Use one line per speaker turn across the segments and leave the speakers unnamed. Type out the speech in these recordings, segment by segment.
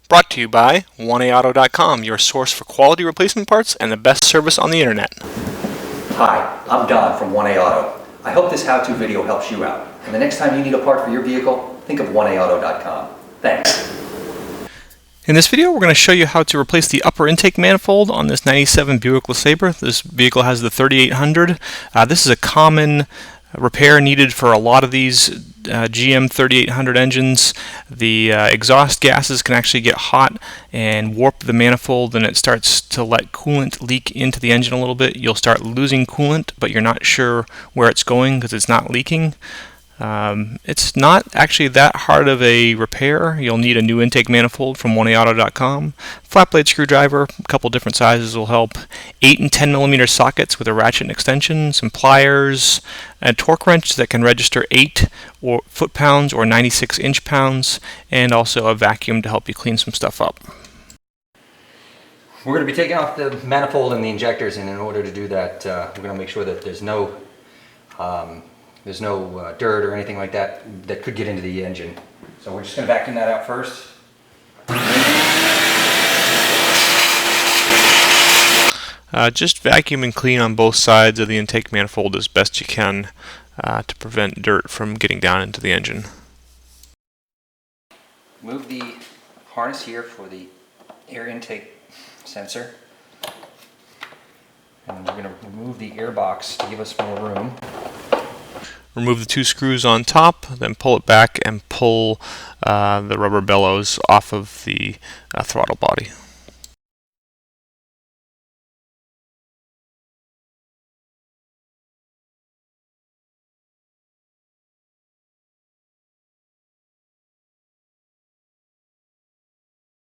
Brought to you by 1AAuto.com, your source for quality replacement parts and the best service on the internet.
Hi, I'm Don from 1A Auto. I hope this how-to video helps you out. And the next time you need a part for your vehicle, think of 1AAuto.com. Thanks.
In this video, we're going to show you how to replace the upper intake manifold on this 97 Buick LeSabre. This vehicle has the 3800. This is a common repair needed for a lot of these GM 3800 engines. The exhaust gases can actually get hot and warp the manifold, and it starts to let coolant leak into the engine a little bit. You'll start losing coolant, but you're not sure where it's going because it's not leaking. It's not actually that hard of a repair. You'll need a new intake manifold from 1AAuto.com. Flat blade screwdriver, a couple different sizes will help. 8 and 10 millimeter sockets with a ratchet and extension, some pliers, a torque wrench that can register 8 foot-pounds or 96 inch-pounds, and also a vacuum to help you clean some stuff up.
We're going to be taking off the manifold and the injectors, and in order to do that, we're going to make sure that there's no dirt or anything like that that could get into the engine. So we're just going to vacuum that out first.
Just vacuum and clean on both sides of the intake manifold as best you can to prevent dirt from getting down into the engine.
Move the harness here for the air intake sensor. And we're going to remove the airbox to give us more room.
Remove the 2 screws on top, then pull it back and pull the rubber bellows off of the throttle body.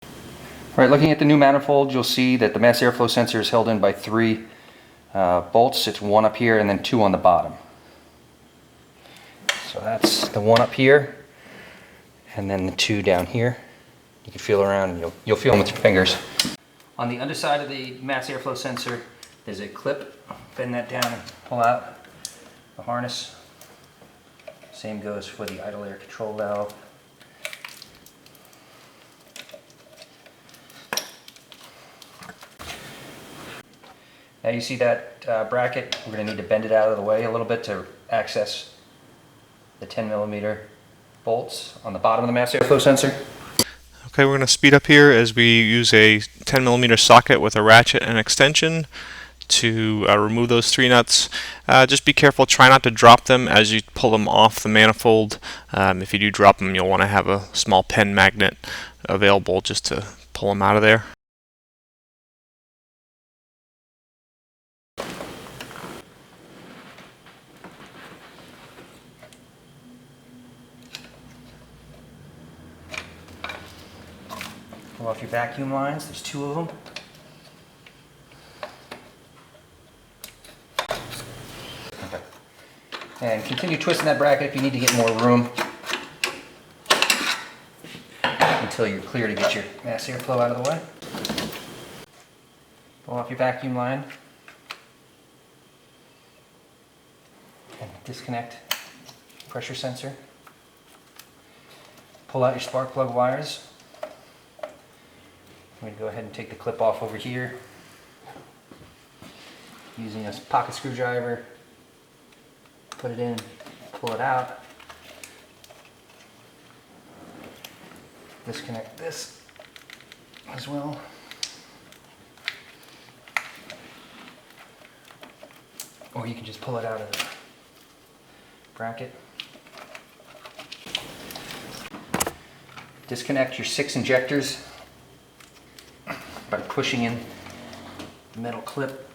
All right, looking at the new manifold, you'll see that the mass airflow sensor is held in by 3 bolts. It's 1 up here and then 2 on the bottom. So that's the 1 up here, and then the 2 down here. You can feel around, and you'll feel them with your fingers. On the underside of the mass airflow sensor, there's a clip. Bend that down and pull out the harness. Same goes for the idle air control valve. Now you see that bracket. We're going to need to bend it out of the way a little bit to access the 10 millimeter bolts on the bottom of the mass airflow sensor.
Okay, we're going to speed up here as we use a 10 millimeter socket with a ratchet and extension to remove those 3 nuts. Just be careful, try not to drop them as you pull them off the manifold. If you do drop them, you'll want to have a small pen magnet available just to pull them out of there. Pull off your vacuum lines, there's 2 of them. Okay. And continue twisting that bracket if you need to get more room until you're clear to get your mass airflow out of the way. Pull off your vacuum line and disconnect pressure sensor. Pull out your spark plug wires. I'm going to go ahead and take the clip off over here using a pocket screwdriver. Put it in, pull it out. Disconnect this as well. Or you can just pull it out of the bracket. Disconnect your 6 injectors by pushing in the metal clip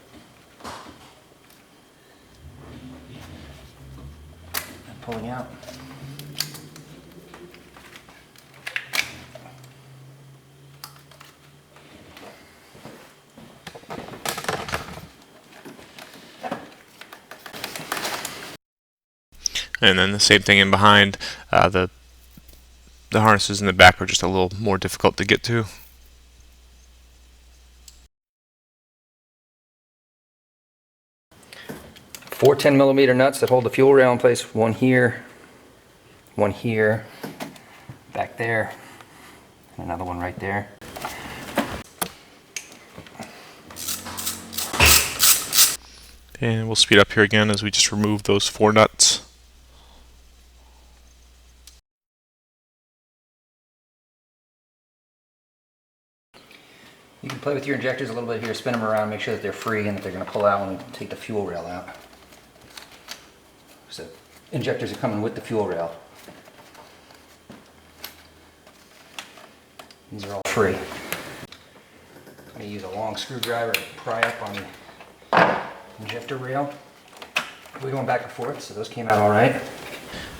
and pulling out. And then the same thing in behind. The harnesses in the back are just a little more difficult to get to.
4 10 millimeter nuts that hold the fuel rail in place. One here, back there, Another one right there.
And we'll speed up here again as we just remove those 4 nuts.
You can play with your injectors a little bit here, spin them around, make sure that they're free and that they're going to pull out when you take the fuel rail out. So injectors are coming with the fuel rail. These are all free. I'm going to use a long screwdriver to pry up on the injector rail. We're going back and forth, so those came out all right.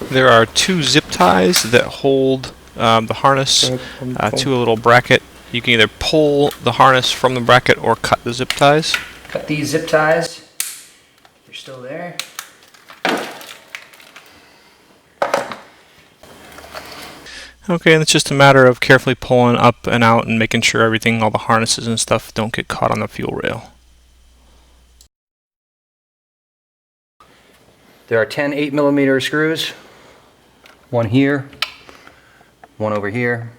There are 2 zip ties that hold the harness to a little bracket. You can either pull the harness from the bracket or cut the zip ties.
Cut these zip ties. They're still there.
Okay, and it's just a matter of carefully pulling up and out and making sure everything, all the harnesses and stuff, don't get caught on the fuel rail.
There are 10 8mm screws. One here, one over here,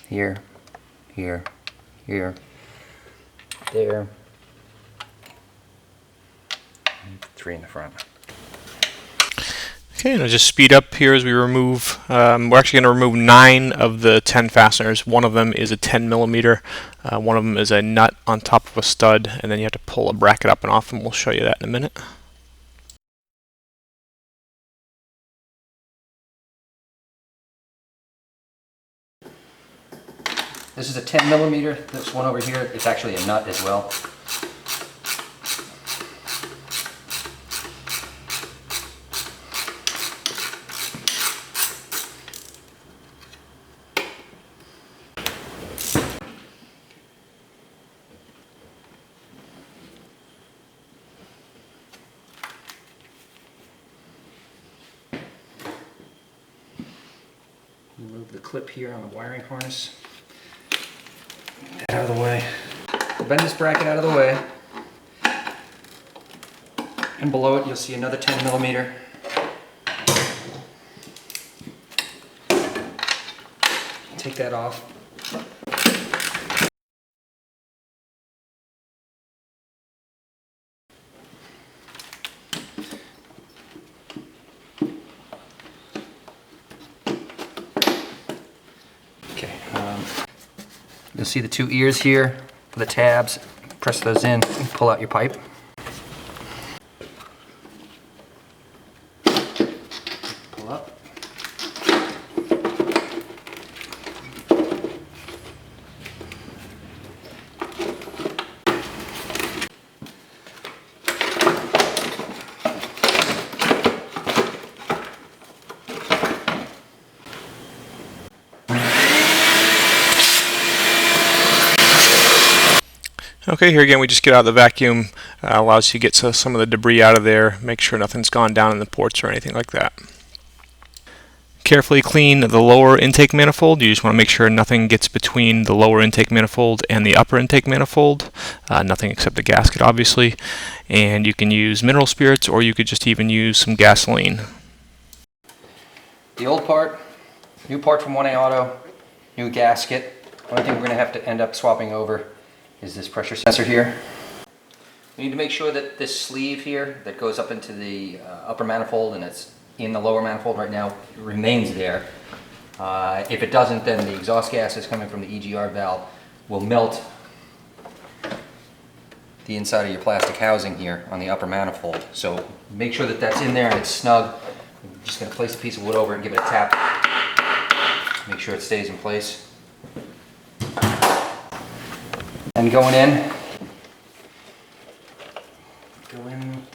here, here, here, there, and 3 in the front.
Okay, and I'll just speed up here as we remove, we're actually going to remove 9 of the 10 fasteners. One of them is a 10mm, one of them is a nut on top of a stud, and then you have to pull a bracket up and off, and we'll show you that in a minute.
This is a 10mm. This one over here, it's actually a nut as well. Remove the clip here on the wiring harness. Get that out of the way. Bend this bracket out of the way. And below it you'll see another 10mm. Take that off. Okay, you'll see the 2 ears here for the tabs. Press those in and pull out your pipe. Pull up.
Okay, here again we just get out the vacuum, allows you to get some of the debris out of there, make sure nothing's gone down in the ports or anything like that. Carefully clean the lower intake manifold. You just want to make sure nothing gets between the lower intake manifold and the upper intake manifold, nothing except the gasket obviously, and you can use mineral spirits or you could just even use some gasoline.
The old part, new part from 1A Auto, new gasket. Only thing we're going to have to end up swapping over is this pressure sensor here. We need to make sure that this sleeve here that goes up into the upper manifold and it's in the lower manifold right now remains there. If it doesn't, then the exhaust gases coming from the EGR valve will melt the inside of your plastic housing here on the upper manifold. So make sure that that's in there and it's snug. I'm just going to place a piece of wood over it and give it a tap. Make sure it stays in place. And going in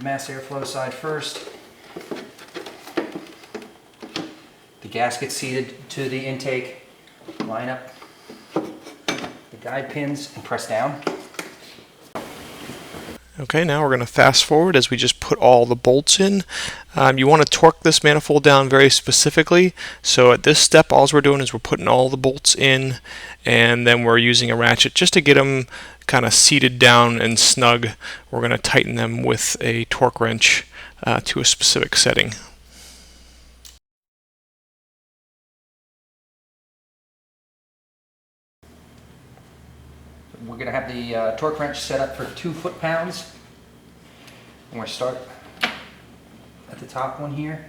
mass airflow side first. The gasket seated to the intake. Line up the guide pins and press down.
Okay, now we're going to fast forward as we just put all the bolts in. You want to torque this manifold down very specifically. So at this step, all we're doing is we're putting all the bolts in, and then we're using a ratchet just to get them kind of seated down and snug. We're going to tighten them with a torque wrench to a specific setting.
We're going to have the torque wrench set up for 2 foot-pounds. I'm going to start at the top one here.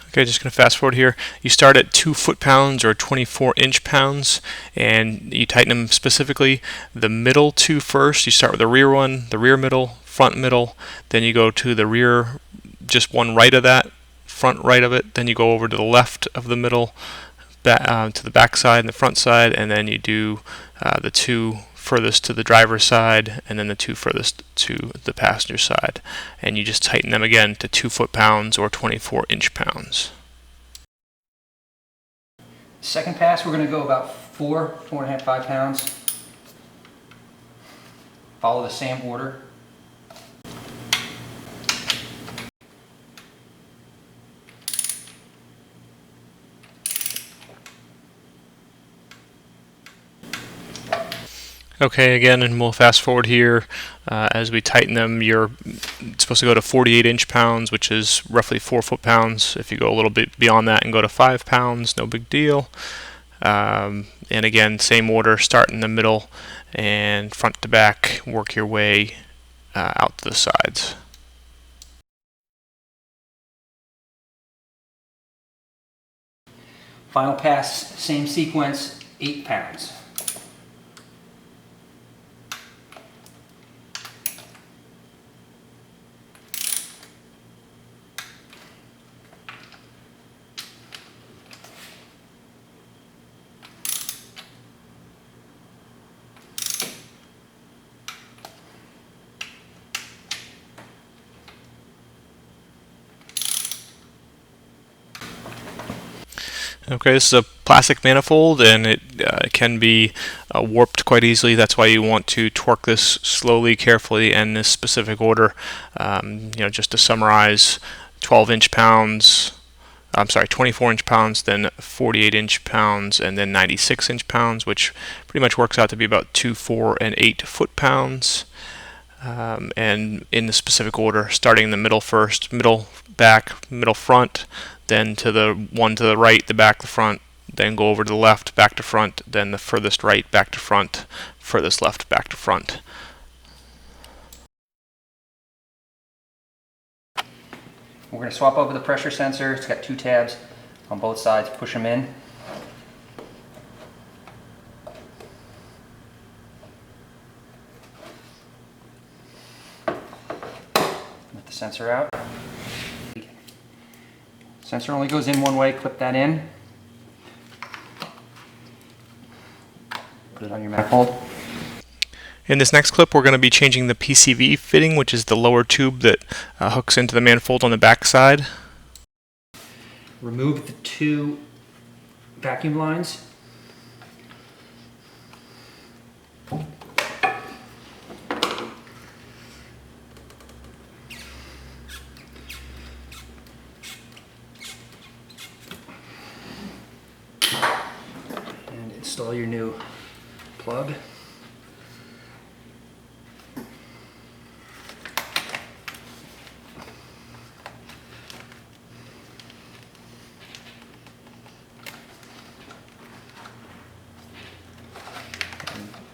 Okay, just going to fast forward here. You start at 2 foot-pounds or 24 inch-pounds, and you tighten them specifically. The middle 2 first. You start with the rear one, the rear middle, front middle. Then you go to the rear, just one right of that, front right of it. Then you go over to the left of the middle, to the back side and the front side, and then you do the 2 furthest to the driver's side, and then the 2 furthest to the passenger side, and you just tighten them again to 2 foot-pounds or 24 inch-pounds.
Second pass, we're going to go about 4.5, 5 pounds. Follow the same order.
Okay, again, and we'll fast forward here. As we tighten them, you're supposed to go to 48 inch-pounds, which is roughly 4 foot-pounds. If you go a little bit beyond that and go to 5 pounds, no big deal. And again, same order, start in the middle and front to back, work your way out to the sides.
Final pass, same sequence, 8 pounds.
Okay, this is a plastic manifold, and it can be warped quite easily. That's why you want to torque this slowly, carefully, and in this specific order. Just to summarize, 12 inch-pounds, 24 inch-pounds, then 48 inch-pounds, and then 96 inch-pounds, which pretty much works out to be about 2, 4, and 8 foot-pounds. And in the specific order, starting in the middle first, middle back, middle front, then to the one to the right, the back, the front, then go over to the left, back to front, then the furthest right, back to front, furthest left, back to front.
We're going to swap over the pressure sensor. It's got 2 tabs on both sides. Push them in. Let the sensor out. Sensor only goes in one way. Clip that in. Put it on your manifold.
In this next clip, we're going to be changing the PCV fitting, which is the lower tube that hooks into the manifold on the back side.
Remove the 2 vacuum lines. And install your new plug.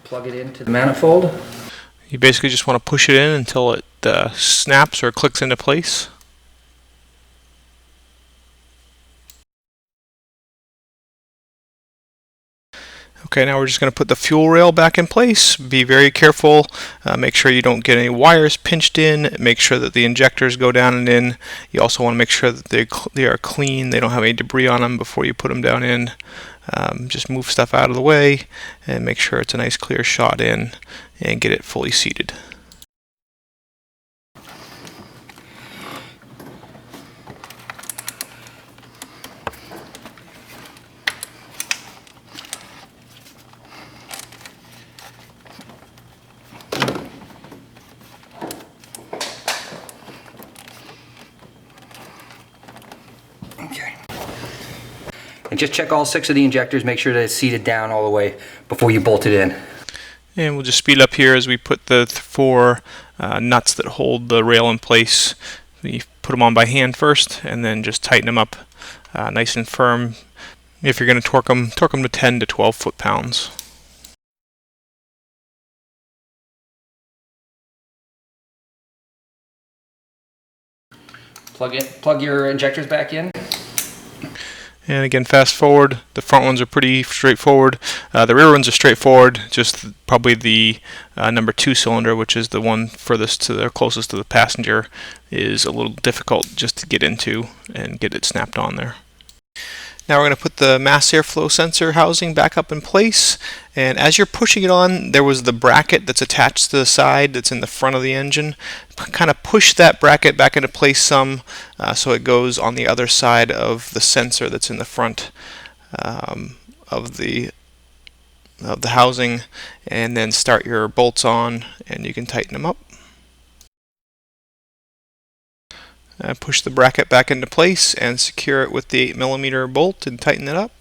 Plug it into the manifold.
You basically just want to push it in until it snaps or clicks into place. Okay, now we're just going to put the fuel rail back in place. Be very careful. Make sure you don't get any wires pinched in. Make sure that the injectors go down and in. You also want to make sure that they are clean. They don't have any debris on them before you put them down in. Just move stuff out of the way and make sure it's a nice clear shot in and get it fully seated.
Okay. And just check all 6 of the injectors, make sure that it's seated down all the way before you bolt it in.
And we'll just speed up here as we put the 4 nuts that hold the rail in place. You put them on by hand first, and then just tighten them up nice and firm. If you're going to torque them to 10 to 12 foot-pounds.
Plug your injectors back in.
And again, fast forward. The front ones are pretty straightforward. The rear ones are straightforward. Just probably the number 2 cylinder, which is the one furthest to the closest to the passenger, is a little difficult just to get into and get it snapped on there. Now we're going to put the mass airflow sensor housing back up in place, and as you're pushing it on, there was the bracket that's attached to the side that's in the front of the engine. Kind of push that bracket back into place some, so it goes on the other side of the sensor that's in the front of the housing, and then start your bolts on, and you can tighten them up. Push the bracket back into place and secure it with the 8mm bolt and tighten it up.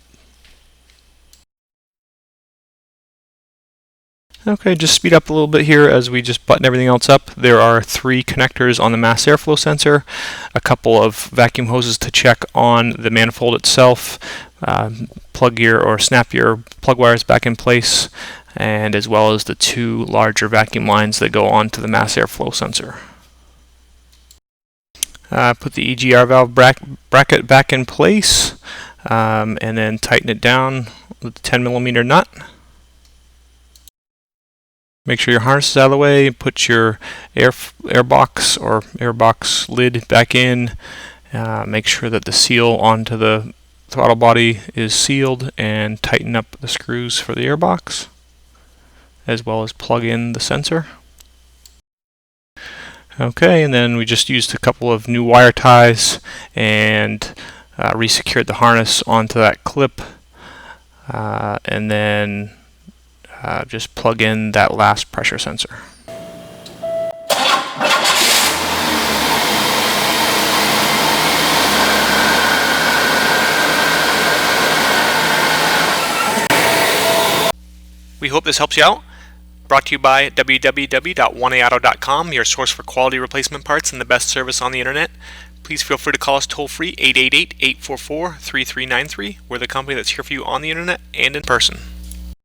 Okay, just speed up a little bit here as we just button everything else up. There are 3 connectors on the mass airflow sensor, a couple of vacuum hoses to check on the manifold itself, plug your or snap your plug wires back in place, and as well as the 2 larger vacuum lines that go onto the mass airflow sensor. Put the EGR valve bracket back in place, and then tighten it down with the 10mm nut. Make sure your harness is out of the way. Put your airbox or airbox lid back in. Make sure that the seal onto the throttle body is sealed, and tighten up the screws for the airbox, as well as plug in the sensor. Okay, and then we just used a couple of new wire ties and resecured the harness onto that clip, and then just plug in that last pressure sensor. We hope this helps you out. Brought to you by www.1aauto.com, your source for quality replacement parts and the best service on the internet. Please feel free to call us toll-free 888-844-3393. We're the company that's here for you on the internet and in person.